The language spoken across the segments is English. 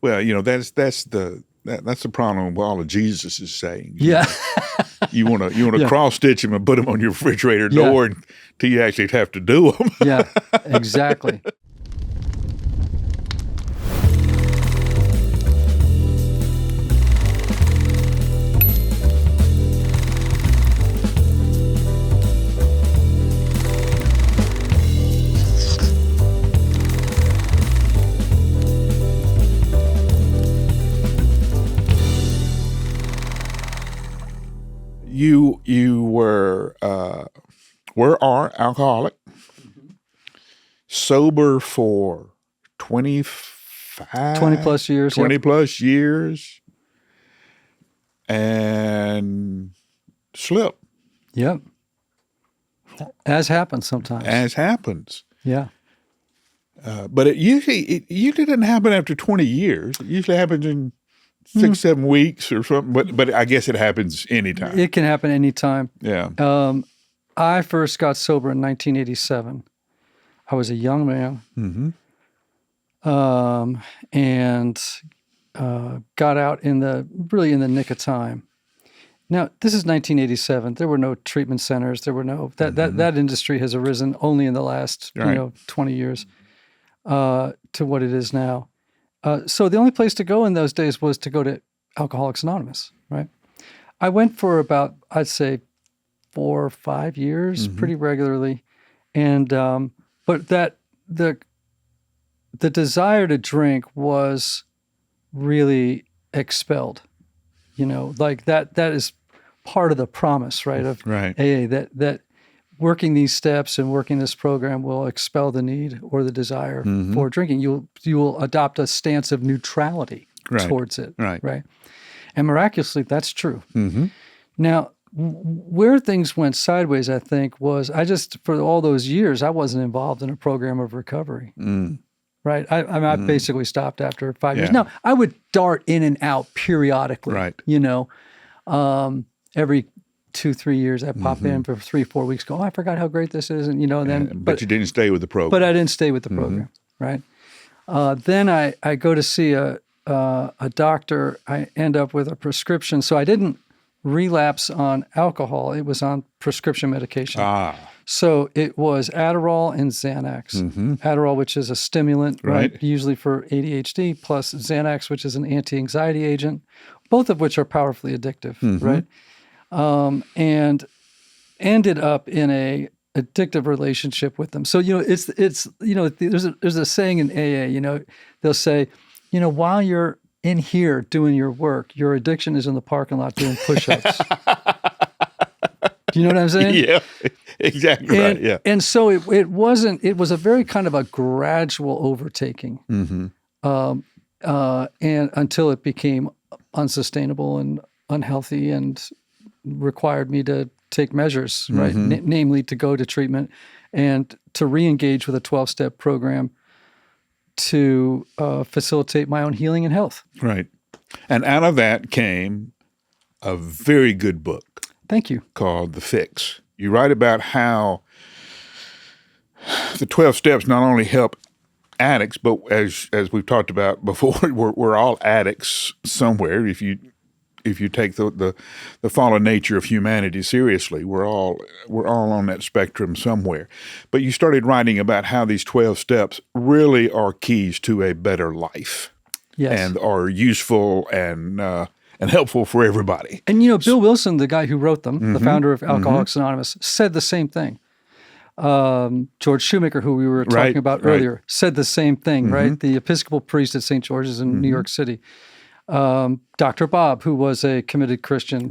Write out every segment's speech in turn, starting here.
Well, that's the problem with all of Jesus is saying. Yeah. You want to cross stitch them and put them on your refrigerator door until you actually have to do them. Yeah, exactly. You are alcoholic, sober for 20 plus years. 20 plus years, and slip. Yep. As happens sometimes. As happens. Yeah. But it usually doesn't happen after 20 years. It usually happens in 6-7 weeks or something, but I guess it happens anytime. It can happen anytime. Yeah. I first got sober in 1987. I was a young man, and got out in the nick of time. Now, this is 1987. There were no treatment centers. There were no that industry has arisen only in the last 20 years to what it is now. So the only place to go in those days was to go to Alcoholics Anonymous, right? I went for about, I'd say, 4 or 5 years pretty regularly. And, but the desire to drink was really expelled, like that is part of the promise, right? Of AA, that working these steps and working this program will expel the need or the desire for drinking. You will adopt a stance of neutrality towards it, right? And miraculously, that's true. Now, where things went sideways, I think, was for all those years, I wasn't involved in a program of recovery, right? I basically stopped after 5 years. Now, I would dart in and out periodically, every 2-3 years, I pop in for 3-4 weeks, go, I forgot how great this is. And, then. But you didn't stay with the program. But I didn't stay with the program, right? Then I go to see a doctor. I end up with a prescription. So I didn't relapse on alcohol. It was on prescription medication. So it was Adderall and Xanax. Adderall, which is a stimulant, right? Usually for ADHD, plus Xanax, which is an anti-anxiety agent, both of which are powerfully addictive, right? And ended up in a addictive relationship with them. So, there's a saying in AA, they'll say, while you're in here doing your work, your addiction is in the parking lot doing push-ups. Do you know what I'm saying? Yeah, exactly right. Yeah. And so it was a very kind of a gradual overtaking. And until it became unsustainable and unhealthy and required me to take measures, right? Namely to go to treatment and to re-engage with a 12-step program to facilitate my own healing and health. Right. And out of that came a very good book. Thank you. Called The Fix. You write about how the 12 steps not only help addicts, but as we've talked about before, we're all addicts somewhere. If you take the fallen nature of humanity seriously, we're all on that spectrum somewhere. But you started writing about how these 12 steps really are keys to a better life, and are useful and helpful for everybody. And Bill Wilson, the guy who wrote them, the founder of Alcoholics Anonymous, said the same thing. George Shoemaker, who we were talking about earlier, said the same thing. Right, the Episcopal priest at St. George's in New York City. Dr. Bob, who was a committed Christian,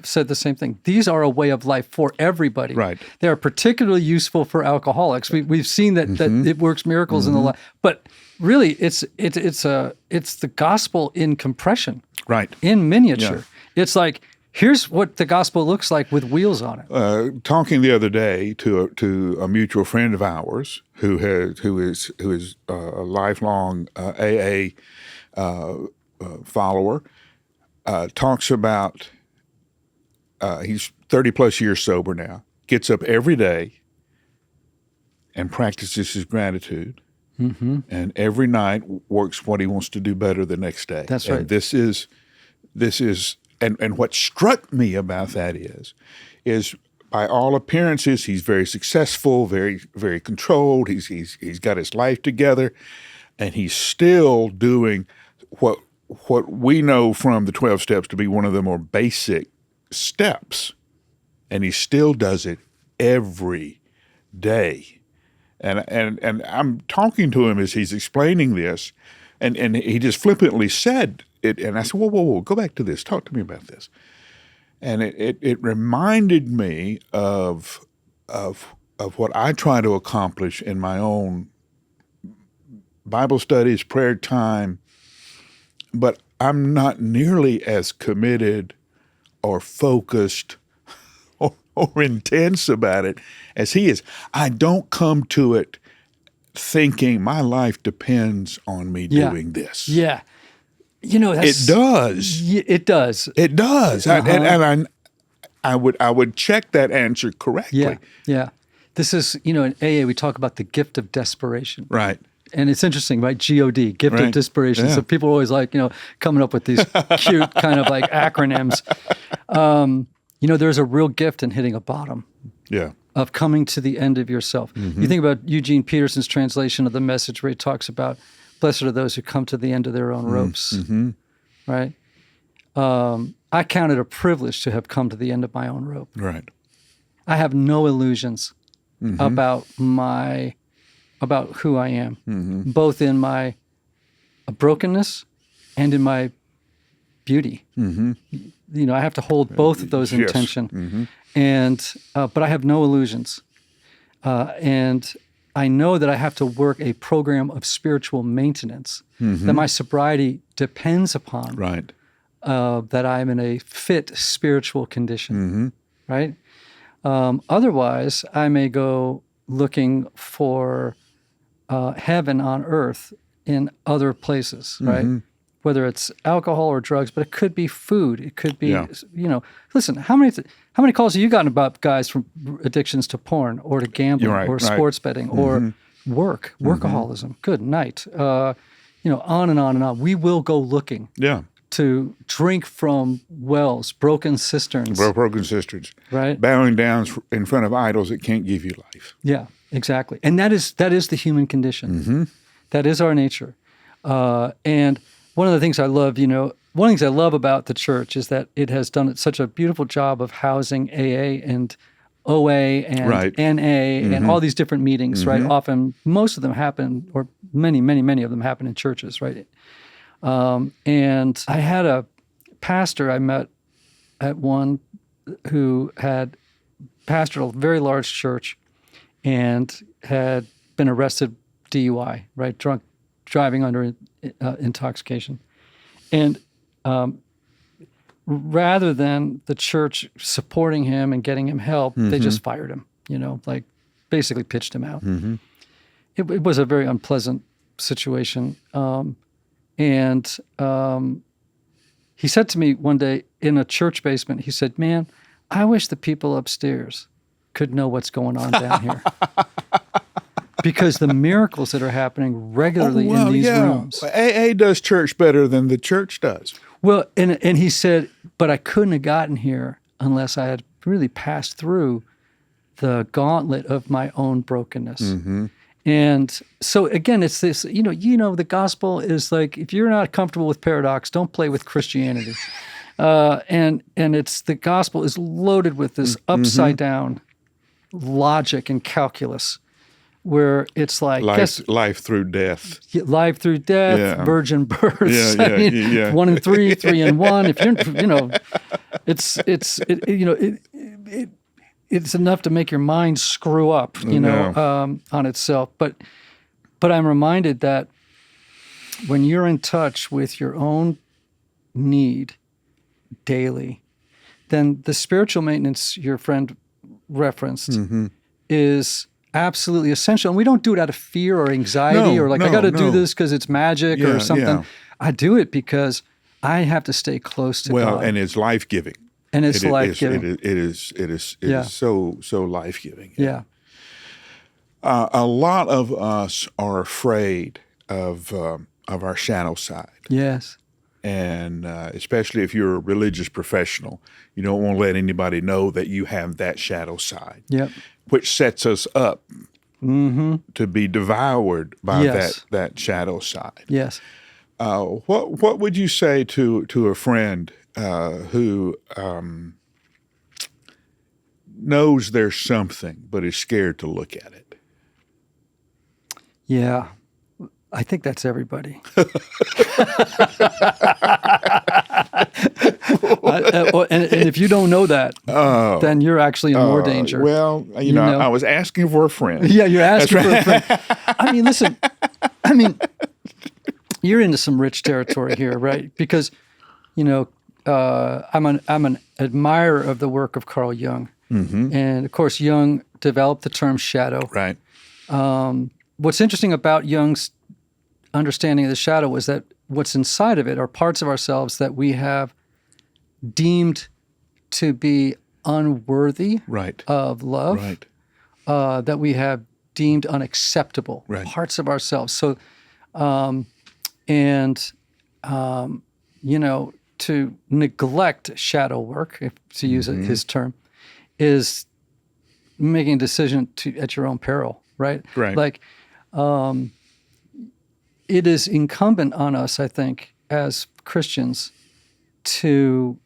said the same thing. These are a way of life for everybody. Right. They are particularly useful for alcoholics. We've seen that it works miracles in the life. But really, it's the gospel in compression. Right. In miniature. Yeah. It's like, here's what the gospel looks like with wheels on it. Talking the other day to a mutual friend of ours who is a lifelong AA follower, talks about he's 30 plus years sober now, gets up every day and practices his gratitude and every night works what he wants to do better the next day. That's right. And this is, and what struck me about that is by all appearances, he's very successful, very, very controlled. He's got his life together, and he's still doing what we know from the 12 steps to be one of the more basic steps, and he still does it every day. And I'm talking to him as he's explaining this, and he just flippantly said it, and I said, whoa, go back to this. Talk to me about this. And it reminded me of what I try to accomplish in my own Bible studies, prayer time, but I'm not nearly as committed or focused or intense about it as he is. I don't come to it thinking my life depends on me doing this. Yeah. It does. It does. It does. And I would check that answer correctly. Yeah. This is, in AA, we talk about the gift of desperation. Right. And it's interesting, right? GOD, gift of desperation. Yeah. So people are always like, coming up with these cute kind of like acronyms. There's a real gift in hitting a bottom. Yeah. Of coming to the end of yourself. You think about Eugene Peterson's translation of the Message where he talks about, blessed are those who come to the end of their own ropes, right? I count it a privilege to have come to the end of my own rope. Right. I have no illusions about who I am, both in my brokenness and in my beauty. I have to hold both of those in tension. And but I have no illusions. And I know that I have to work a program of spiritual maintenance that my sobriety depends upon. Right. That I'm in a fit spiritual condition, right? Otherwise, I may go looking for heaven on earth in other places, right? Whether it's alcohol or drugs, but it could be food. It could be, listen, how many calls have you gotten about guys from addictions to porn or to gambling or sports betting or workaholism? Good night. On and on and on. We will go looking. Yeah. To drink from wells, broken cisterns. Broken cisterns. Right. Bowing down in front of idols that can't give you life. Yeah, exactly. And that is the human condition. That is our nature. And one of the things I love, one of the things I love about the church is that it has done such a beautiful job of housing AA and OA and NA and all these different meetings, right? Often, most of them happen, or many of them happen in churches, right? And I had a pastor I met at one who had pastored a very large church and had been arrested DUI, right? Drunk driving under intoxication. And rather than the church supporting him and getting him help, they just fired him, like basically pitched him out. It was a very unpleasant situation. And he said to me one day in a church basement, he said, "Man, I wish the people upstairs could know what's going on down here." Because the miracles that are happening regularly in these rooms. AA does church better than the church does. Well, and he said, but I couldn't have gotten here unless I had really passed through the gauntlet of my own brokenness. And so again, it's this, the gospel is like, if you're not comfortable with paradox, don't play with Christianity. And it's, the gospel is loaded with this upside down logic and calculus where it's like life through death, virgin births. 1 and 3, 3 and 1. If you're, it's enough to make your mind screw up, on itself. But I'm reminded that when you're in touch with your own need daily, then the spiritual maintenance your friend referenced is absolutely essential. And we don't do it out of fear or anxiety I got to do this because it's magic or something. Yeah. I do it because I have to stay close to God. Well, and it's life-giving. And it's life-giving. It is so life-giving. Yeah. A lot of us are afraid of our shadow side. Yes. And especially if you're a religious professional, you don't want to let anybody know that you have that shadow side, Yep. which sets us up to be devoured by Yes. that shadow side. Yes. What would you say to a friend who knows there's something but is scared to look at it? Yeah. I think that's everybody. And if you don't know that, then you're actually in more danger. Well, you know, I was asking for a friend. Yeah, you're asking for a friend. I mean, listen, you're into some rich territory here, right? Because, you know, I'm an admirer of the work of Carl Jung. And of course, Jung developed the term shadow. Right. What's interesting about Jung's understanding of the shadow was that what's inside of it are parts of ourselves that we have deemed to be unworthy of love, that we have deemed unacceptable, parts of ourselves. So, you know, to neglect shadow work, if to use his term, is making a decision at your own peril, right? Right. Like, it is incumbent on us, I think, as Christians to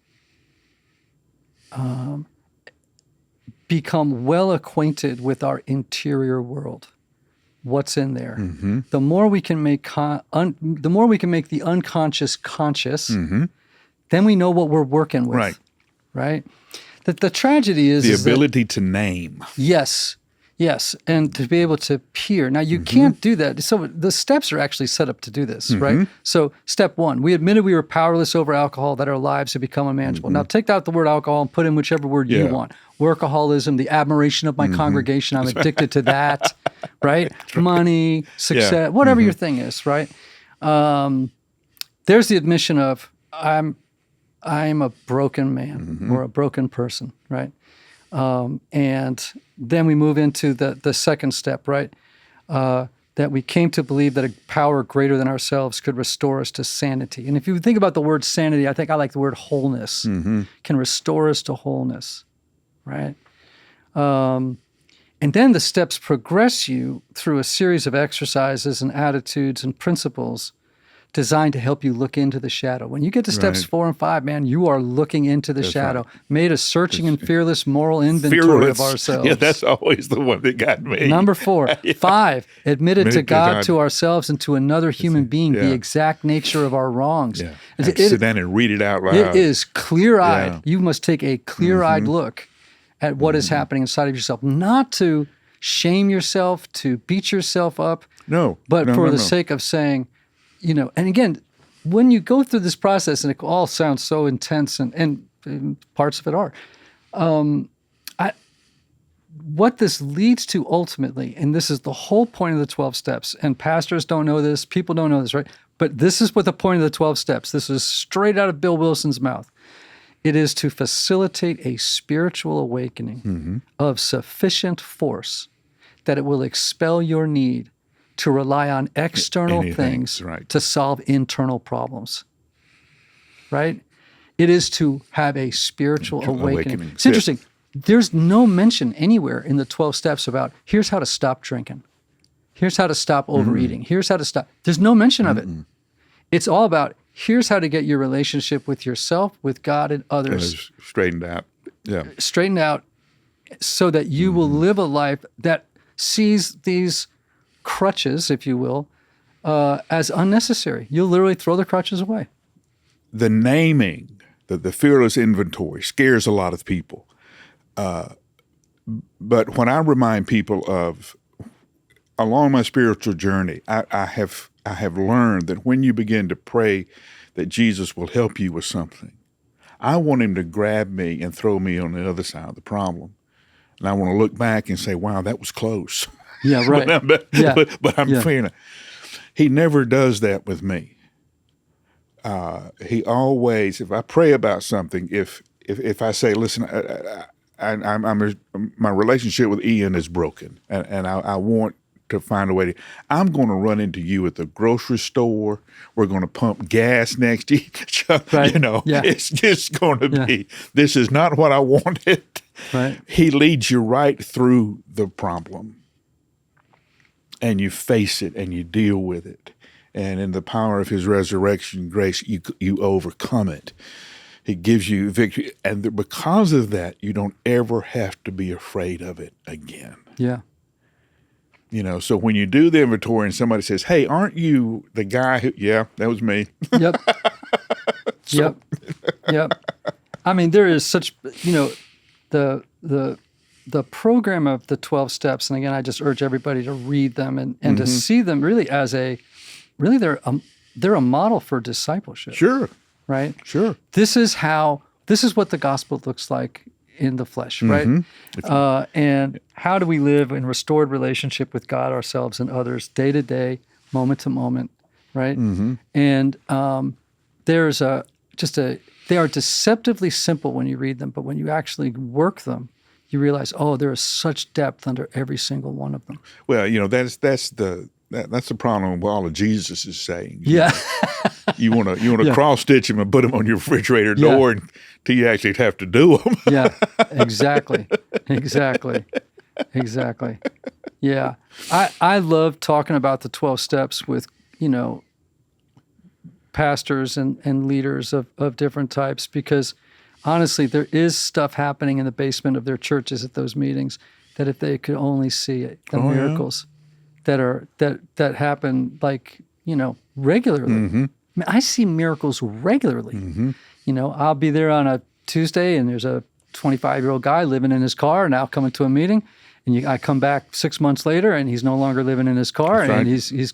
become well acquainted with our interior world, what's in there. The more we can make the unconscious conscious, then we know what we're working with. Right. That the tragedy is the ability to name. Yes, and to be able to peer. Now, you can't do that. So the steps are actually set up to do this, right? So step one, we admitted we were powerless over alcohol, that our lives had become unmanageable. Now, take out the word alcohol and put in whichever word you want. Workaholism, the admiration of my congregation, I'm addicted to that, right? Money, success, whatever your thing is, right? There's the admission of I'm a broken man or a broken person, right? And then we move into the second step, right? That we came to believe that a power greater than ourselves could restore us to sanity. And if you think about the word sanity, I think I like the word wholeness. Can restore us to wholeness, right? And then the steps progress you through a series of exercises and attitudes and principles designed to help you look into the shadow. When you get to steps 4 and 5, man, you are looking into the shadow, made a searching and fearless moral inventory of ourselves. Yeah, that's always the one that got me. Number 4. 5, admitted to God, to ourselves, and to another human being the exact nature of our wrongs. Yeah. Sit down and read it out loud. It is clear-eyed. Yeah. You must take a clear-eyed look at what is happening inside of yourself, not to shame yourself, to beat yourself up, but for the sake of saying, you know, and again, when you go through this process, and it all sounds so intense, and parts of it are, what this leads to ultimately, and this is the whole point of the 12 steps, and pastors don't know this, people don't know this, right? But this is what the point of the 12 steps, this is straight out of Bill Wilson's mouth. It is to facilitate a spiritual awakening of sufficient force that it will expel your need to rely on external things to solve internal problems, right? It is to have a spiritual awakening. It's interesting. There's no mention anywhere in the 12 steps about here's how to stop drinking. Here's how to stop overeating. Here's how to stop. There's no mention of it. It's all about here's how to get your relationship with yourself, with God, and others straightened out. Yeah. Straightened out so that you will live a life that sees these crutches, if you will, as unnecessary. You'll literally throw the crutches away. The naming, the fearless inventory scares a lot of people. But when I remind people of, along my spiritual journey, I have learned that when you begin to pray that Jesus will help you with something, I want him to grab me and throw me on the other side of the problem. And I want to look back and say, wow, that was close. Yeah, right. but I'm feeling it. He never does that with me. He always, if I pray about something, if I say, listen, my relationship with Ian is broken, and I want to find a way to. I'm going to run into you at the grocery store. We're going to pump gas next to each other. Right. Yeah. It's just going to be. This is not what I wanted. Right. He leads you right through the problem, and you face it and you deal with it, and in the power of His resurrection grace, you overcome it. He gives you victory, and because of that, you don't ever have to be afraid of it again. Yeah. So when you do the inventory and somebody says, "Hey, aren't you the guy who?" Yeah, that was me. Yep. Yep. I mean, there is such, the program of the 12 steps, and again, I just urge everybody to read them and to see them really as they're a model for discipleship. Sure. Right? Sure. This is what the gospel looks like in the flesh, right? And how do we live in restored relationship with God, ourselves, and others, day to day, moment to moment, right? And there's they are deceptively simple when you read them, but when you actually work them, you realize, there is such depth under every single one of them. Well, that's the problem with all of Jesus is saying. Yeah. You want to cross stitch them and put them on your refrigerator door until you actually have to do them. Yeah, exactly. Yeah. I love talking about the 12 steps with, pastors and leaders of different types, because honestly, there is stuff happening in the basement of their churches at those meetings that if they could only see it, the miracles that happen regularly. I mean, I see miracles regularly. I'll be there on a Tuesday and there's a 25-year-old guy living in his car now coming to a meeting, and I come back 6 months later and he's no longer living in his car. That's and right. he's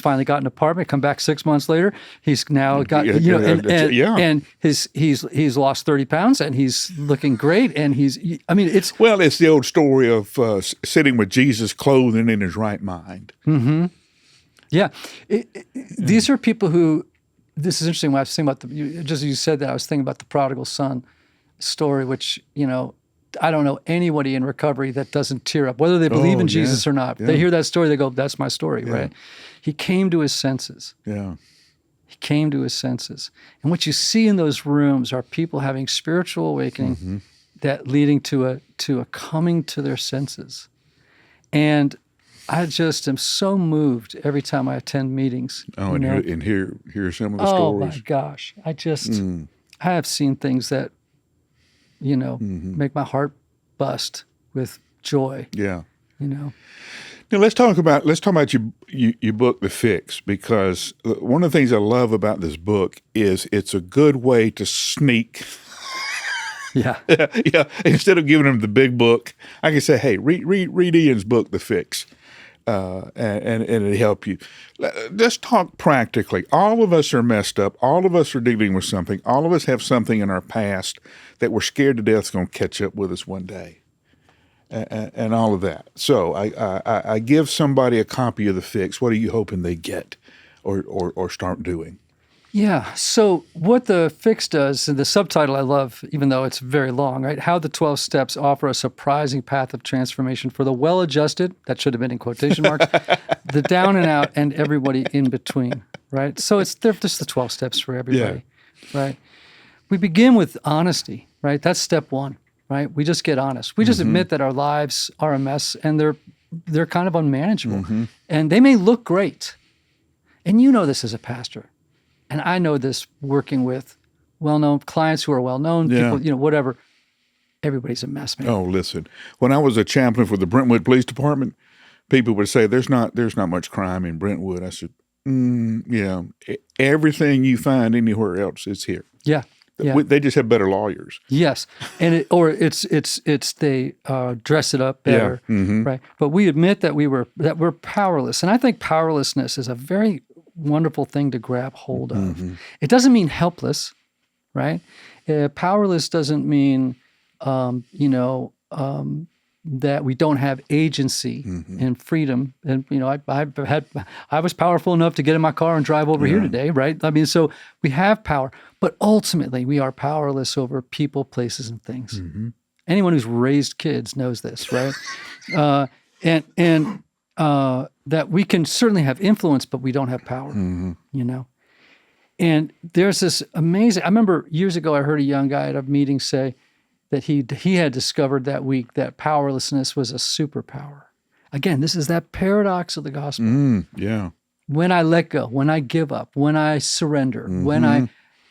finally got an apartment. Come back 6 months later, he's now got and he's lost 30 pounds and he's looking great, and it's the old story of sitting with Jesus clothed and in his right mind. Yeah, these are people who. This is interesting. When I was thinking about you said that, I was thinking about the prodigal son story, which I don't know anybody in recovery that doesn't tear up, whether they believe in Jesus or not. They hear that story, they go, "That's my story," right? He came to his senses. Yeah, he came to his senses, and what you see in those rooms are people having spiritual awakening that leading to a coming to their senses, and I just am so moved every time I attend meetings. Oh, and hear some of the stories. Oh my gosh, I have seen things that, make my heart bust with joy. Yeah. Now let's talk about your book, The Fix, because one of the things I love about this book is it's a good way to sneak. Yeah. Instead of giving them the big book, I can say, "Hey, read Ian's book, The Fix." And it'll help you. Let's talk practically. All of us are messed up. All of us are dealing with something. All of us have something in our past that we're scared to death is going to catch up with us one day, and all of that. So I give somebody a copy of The Fix. What are you hoping they get or start doing? Yeah. So what The Fix does, and the subtitle I love, even though it's very long, right? How the 12 steps offer a surprising path of transformation for the well-adjusted, that should have been in quotation marks, the down and out, and everybody in between, right? So they're just the 12 steps for everybody, right? We begin with honesty, right? That's step one, right? We just get honest. We just admit that our lives are a mess and they're kind of unmanageable. And they may look great. And you know this as a pastor. And I know this working with well-known clients who are well-known, people, whatever. Everybody's a mess, man. Oh, listen. When I was a chaplain for the Brentwood Police Department, people would say, there's not much crime in Brentwood. I said, everything you find anywhere else is here. Yeah. They just have better lawyers. Yes, and it's they dress it up better, right? But we admit that we're powerless, and I think powerlessness is a very wonderful thing to grab hold of. It doesn't mean helpless, right? Powerless doesn't mean that we don't have agency and freedom. And I was powerful enough to get in my car and drive over here today, right? I mean, so we have power, but ultimately we are powerless over people, places, and things. Anyone who's raised kids knows this, right? And that we can certainly have influence, but we don't have power, you know? And there's this amazing, I remember years ago, I heard a young guy at a meeting say that he had discovered that week that powerlessness was a superpower. Again, this is that paradox of the gospel. Yeah. When I let go, when I give up, when I surrender,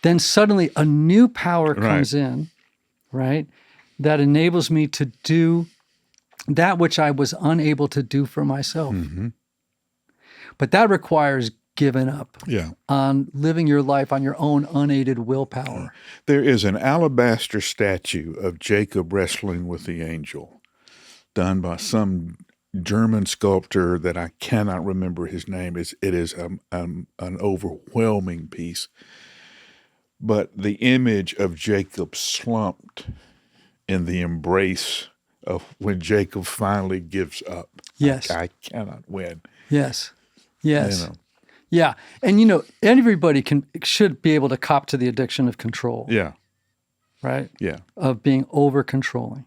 then suddenly a new power comes in, right? That enables me to do that which I was unable to do for myself. But that requires giving up on living your life on your own unaided willpower. There is an alabaster statue of Jacob wrestling with the angel done by some German sculptor that I cannot remember his name. It is an overwhelming piece. But the image of Jacob slumped in the embrace of when Jacob finally gives up. Yes. I cannot win. Yes. You know. Yeah. And, everybody should be able to cop to the addiction of control. Yeah. Right? Yeah. Of being over-controlling.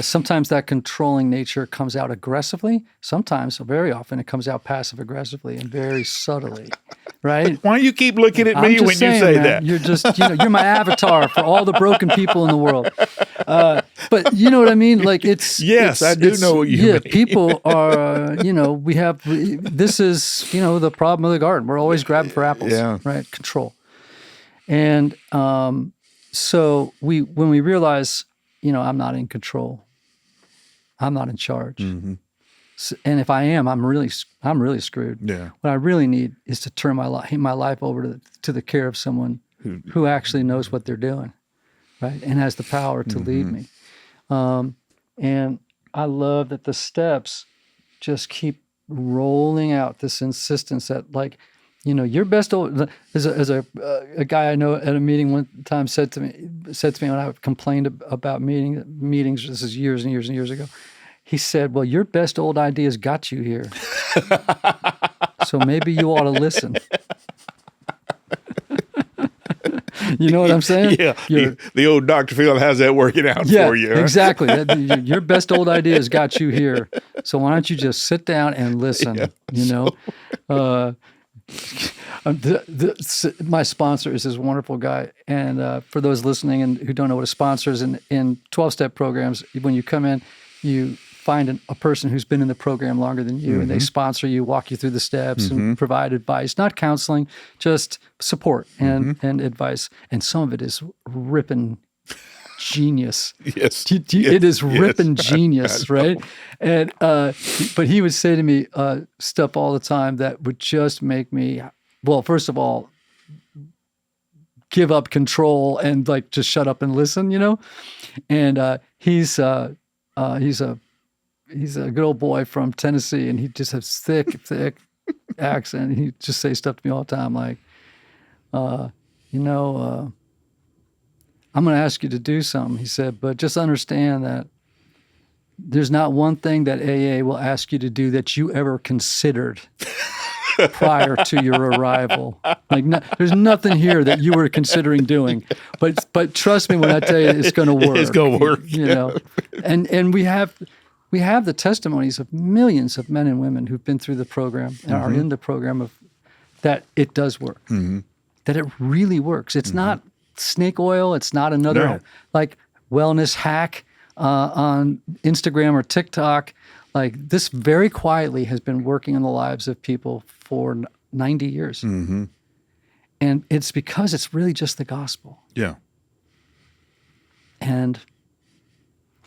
Sometimes that controlling nature comes out aggressively. Sometimes, very often, it comes out passive-aggressively and very subtly, right? Why do you keep looking at me when you say that? You're just, you're my avatar for all the broken people in the world. But you know what I mean? Like Yes, I do know what you mean. People are, this is, the problem of the garden. We're always grabbing for apples, right? Control. And so when we realize, I'm not in control. I'm not in charge. So, and if I am, I'm really screwed. Yeah. What I really need is to turn my life over to the care of someone who actually knows what they're doing, right, and has the power to lead me. And I love that the steps just keep rolling out this insistence that, like, your best old, as a guy I know at a meeting one time said to me when I complained about meetings, this is years and years and years ago, he said, well, your best old ideas got you here. So maybe you ought to listen. You know what I'm saying? Yeah. The old Dr. Phil has that working out for you. Huh? Exactly. Your best old ideas got you here. So why don't you just sit down and listen, my sponsor is this wonderful guy. And for those listening and who don't know what a sponsor is, in 12-step programs, when you come in, you find a person who's been in the program longer than you, and they sponsor you, walk you through the steps, and provide advice, not counseling, just support and advice. And some of it is ripping genius. Yes. It is ripping genius, right? And but he would say to me stuff all the time that would just make me, well, first of all, give up control and like just shut up and listen, And he's a good old boy from Tennessee, and he just has thick accent. And he'd just say stuff to me all the time, like, I'm going to ask you to do something, he said, but just understand that there's not one thing that AA will ask you to do that you ever considered prior to your arrival. Like, there's nothing here that you were considering doing, but trust me when I tell you, it's going to work. It's going to work. And we have the testimonies of millions of men and women who've been through the program and are in the program of that it does work, that it really works. It's not snake oil. It's not another like wellness hack on Instagram or TikTok. Like, this very quietly has been working in the lives of people for 90 years. And it's because it's really just the gospel. Yeah. And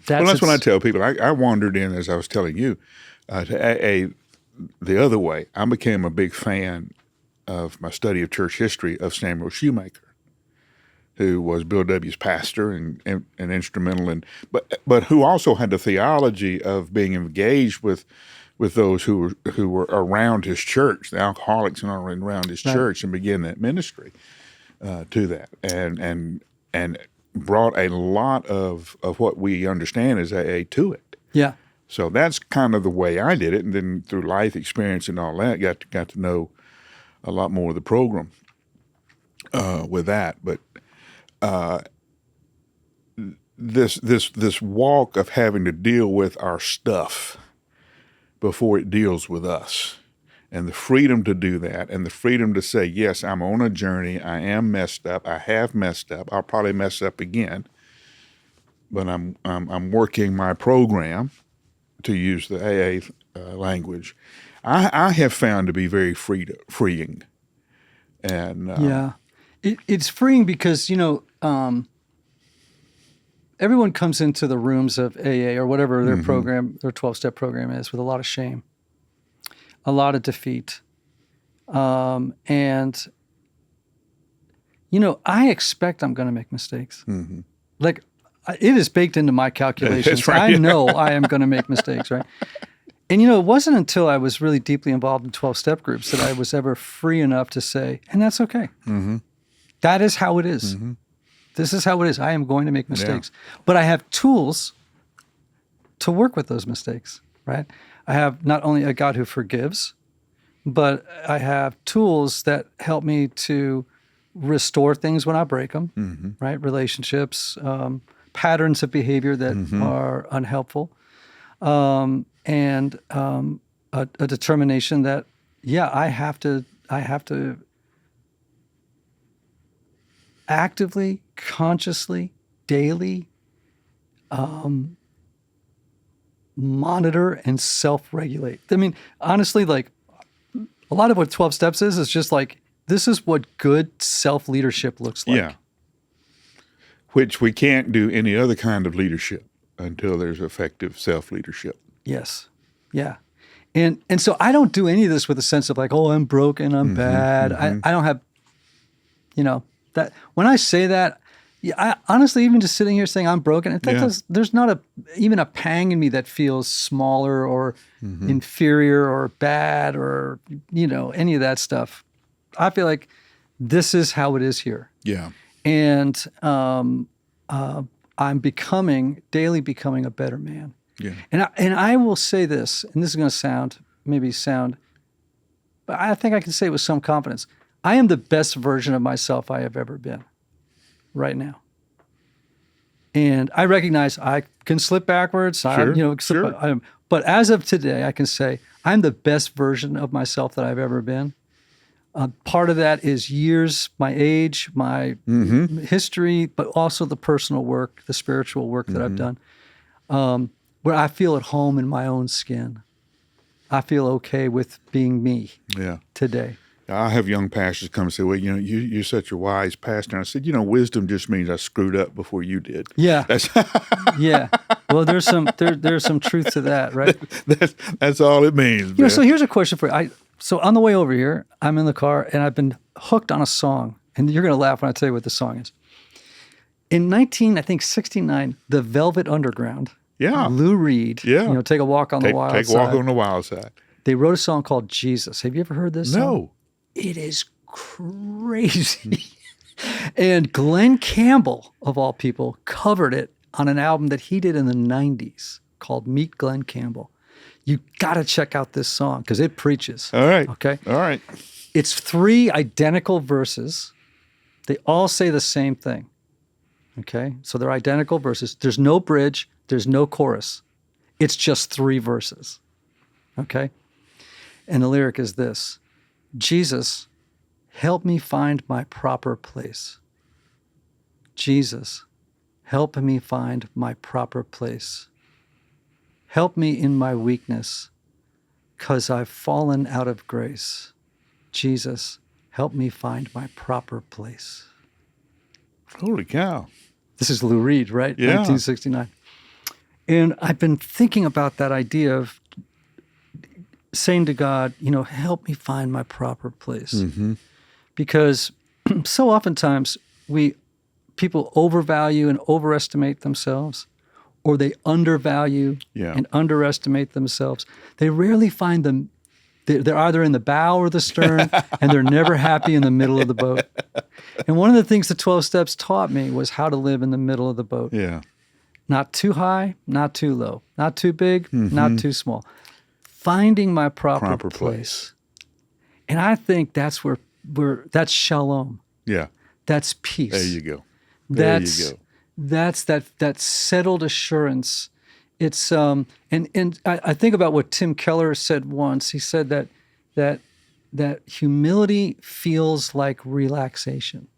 that's when I tell people, I wandered in, as I was telling you, to AA the other way. I became a big fan of my study of church history of Samuel Shoemaker, who was Bill W.'s pastor and instrumental in, but who also had the theology of being engaged with those who were around his church, the alcoholics and around his church, and began that ministry to that, and brought a lot of what we understand as AA to it. Yeah. So that's kind of the way I did it, and then through life experience and all that, got to know a lot more of the program this walk of having to deal with our stuff before it deals with us, and the freedom to do that, and the freedom to say, yes, I'm on a journey. I am messed up. I have messed up. I'll probably mess up again, but I'm working my program, to use the AA language. I have found to be very freeing, and it's freeing because everyone comes into the rooms of AA or whatever their program, their 12-step program is, with a lot of shame, a lot of defeat. And, I expect I'm going to make mistakes. Mm-hmm. Like, it is baked into my calculations. Right, I know I am going to make mistakes, right? And, it wasn't until I was really deeply involved in 12-step groups that I was ever free enough to say, and that's okay. Mm-hmm. That is how it is. Mm-hmm. This is how it is. I am going to make mistakes. Yeah. But I have tools to work with those mistakes, right? I have not only a God who forgives, but I have tools that help me to restore things when I break them, right? Relationships, patterns of behavior that are unhelpful, and a determination that, I have to actively, consciously, daily monitor and self-regulate. I mean, honestly, like, a lot of what 12 Steps is just like, this is what good self-leadership looks like. Yeah. Which we can't do any other kind of leadership until there's effective self-leadership. Yes. Yeah. And so I don't do any of this with a sense of like, oh, I'm broken, I'm bad. I don't have, that. When I say that, I honestly, even just sitting here saying I'm broken, there's not even a pang in me that feels smaller or inferior or bad or, any of that stuff. I feel like this is how it is here. Yeah. And I'm daily becoming a better man. Yeah. And I will say this, and this is going to sound, but I think I can say it with some confidence. I am the best version of myself I have ever been right now. And I recognize I can slip backwards. Sure. But as of today, I can say I'm the best version of myself that I've ever been. Part of that is years, my age, my history, but also the personal work, the spiritual work that I've done, where I feel at home in my own skin. I feel okay with being me today. I have young pastors come and say, well, you're such a wise pastor. And I said, wisdom just means I screwed up before you did. Yeah. Yeah. Well, there's some truth to that, right? That's all it means. So here's a question for you. So on the way over here, I'm in the car and I've been hooked on a song. And you're going to laugh when I tell you what the song is. In 1969, the Velvet Underground, Lou Reed, Take a Walk on the Wild Side. Take a Walk on the Wild Side. They wrote a song called Jesus. Have you ever heard this song? No. It is crazy. And Glenn Campbell, of all people, covered it on an album that he did in the 90s called Meet Glenn Campbell. You got to check out this song because it preaches. All right. Okay? All right. It's 3 identical verses. They all say the same thing. Okay? So they're identical verses. There's no bridge. There's no chorus. It's just 3 verses. Okay? And the lyric is this: Jesus, help me find my proper place. Jesus, help me find my proper place. Help me in my weakness, 'cause I've fallen out of grace. Jesus, help me find my proper place. Holy cow. This is Lou Reed, right? Yeah. 1969. And I've been thinking about that idea of saying to God, help me find my proper place. Mm-hmm. Because so oftentimes people overvalue and overestimate themselves, or they undervalue and underestimate themselves. They rarely find them. They're either in the bow or the stern, and they're never happy in the middle of the boat. And one of the things the 12 Steps taught me was how to live in the middle of the boat. Yeah. Not too high, not too low, not too big, not too small. Finding my proper place. And I think that's that's shalom. Yeah. That's peace. There you go. That's that settled assurance. It's and I think about what Tim Keller said once. He said that humility feels like relaxation.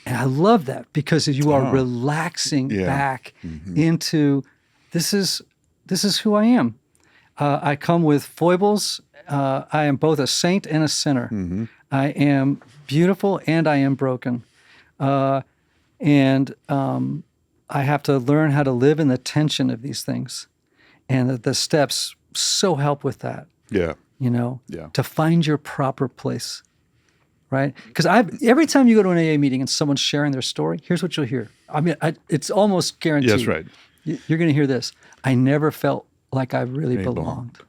And I love that because you are relaxing back into this is who I am. I come with foibles. I am both a saint and a sinner. I am beautiful and I am broken. And I have to learn how to live in the tension of these things. And the steps so help with that. Yeah. To find your proper place, right? Because every time you go to an AA meeting and someone's sharing their story, here's what you'll hear. I mean, it's almost guaranteed. That's right. You're going to hear this. I never felt like I really belonged.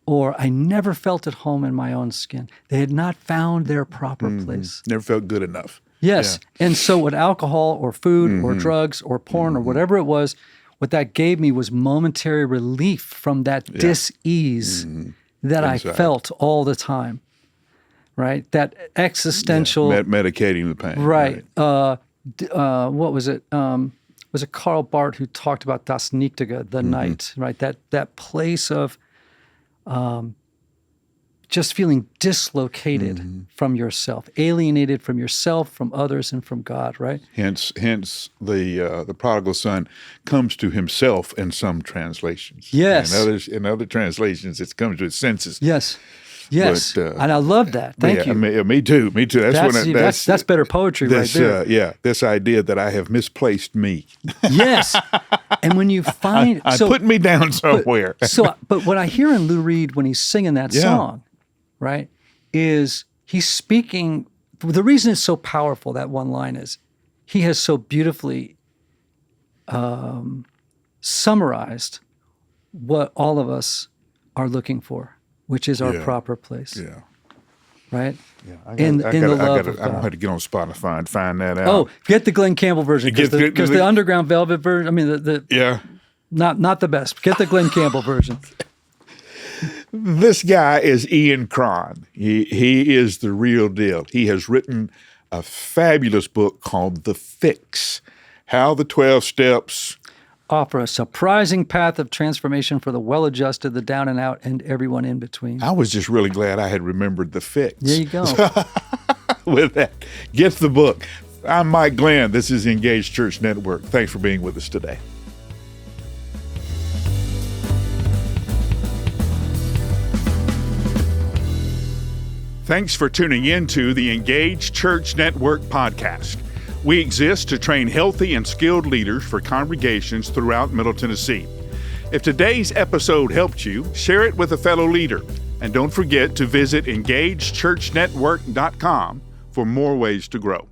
Or I never felt at home in my own skin. They had not found their proper place. Never felt good enough. Yes. Yeah. And so with alcohol or food or drugs or porn or whatever it was, what that gave me was momentary relief from that dis-ease that I felt all the time, right? That existential... medicating the pain. Right. What was it? Was it Karl Barth who talked about das Nichtige, the night, right? That place of just feeling dislocated from yourself, alienated from yourself, from others, and from God, right? Hence the prodigal son comes to himself in some translations. Yes. In other translations, it comes to his senses. Yes. But, and I love that. Thank you. Me too. That's better poetry right there. This idea that I have misplaced me. Yes. And when you find... I put me down somewhere. But what I hear in Lou Reed when he's singing that song, right, is he's speaking... The reason it's so powerful, that one line, is he has so beautifully summarized what all of us are looking for, which is our proper place. Yeah. Right? Yeah. In the love of God. I'm going to have to get on Spotify and find that out. Oh, get the Glenn Campbell version, because the Underground Velvet version, I mean, not the best. Get the Glenn Campbell version. This guy is Ian Cron. He is the real deal. He has written a fabulous book called The Fix, How the 12 Steps offer a surprising path of transformation for the well-adjusted, the down and out, and everyone in between. I was just really glad I had remembered The Fix. There you go. With that, get the book. I'm Mike Glenn. This is the Engaged Church Network. Thanks for being with us today. Thanks for tuning in to the Engaged Church Network podcast. We exist to train healthy and skilled leaders for congregations throughout Middle Tennessee. If today's episode helped you, share it with a fellow leader. And don't forget to visit engagedchurchnetwork.com for more ways to grow.